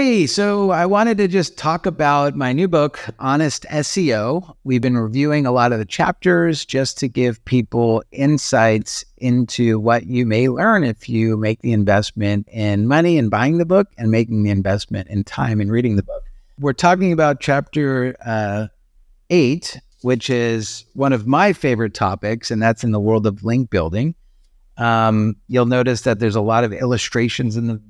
Hey, so I wanted to just talk about my new book, Honest SEO. We've been reviewing a lot of the chapters just to give people insights into what you may learn if you make the investment in money in buying the book and making the investment in time in reading the book. We're talking about chapter 8, which is one of my favorite topics, and that's in the world of link building. You'll notice that there's a lot of illustrations in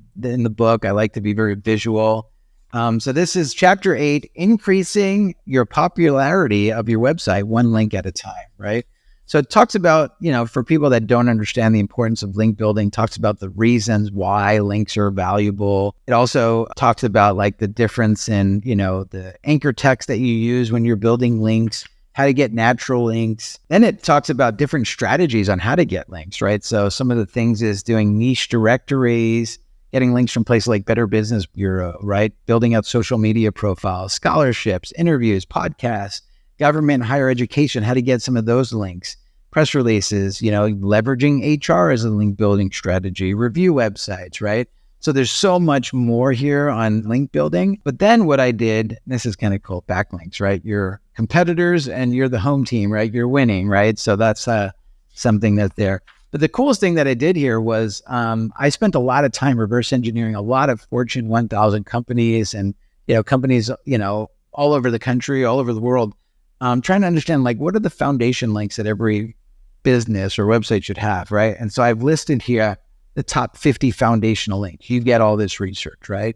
the book. I like to be very visual. So this is chapter 8, increasing your popularity of your website one link at a time, right? So it talks about, for people that don't understand the importance of link building, talks about the reasons why links are valuable. It also talks about like the difference in, the anchor text that you use when you're building links, how to get natural links. Then it talks about different strategies on how to get links, right? So some of the things is doing niche directories, getting links from places like Better Business Bureau, right? Building out social media profiles, scholarships, interviews, podcasts, government, higher education, how to get some of those links, press releases, leveraging HR as a link building strategy, review websites, right? So there's so much more here on link building. But then what I did, this is kind of cool, backlinks, right? You're competitors and you're the home team, right? You're winning, right? So that's something that's there. But the coolest thing that I did here was I spent a lot of time reverse engineering a lot of Fortune 1000 companies and, companies, all over the country, all over the world, trying to understand like what are the foundation links that every business or website should have, right? And so I've listed here the top 50 foundational links. You get all this research, right?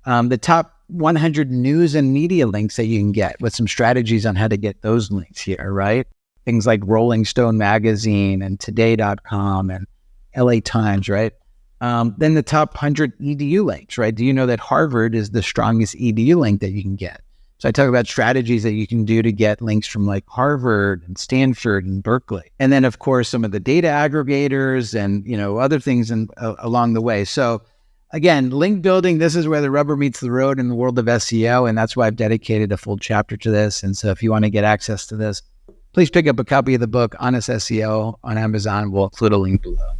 The top 100 news and media links that you can get with some strategies on how to get those links here, right? Things like Rolling Stone magazine and today.com and LA Times, right? Then the top 100 EDU links, right? Do you know that Harvard is the strongest EDU link that you can get? So I talk about strategies that you can do to get links from like Harvard and Stanford and Berkeley. And then of course, some of the data aggregators and, other things along the way. So again, link building, this is where the rubber meets the road in the world of SEO. And that's why I've dedicated a full chapter to this. And so if you want to get access to this, please pick up a copy of the book, Honest SEO on Amazon. We'll include a link below.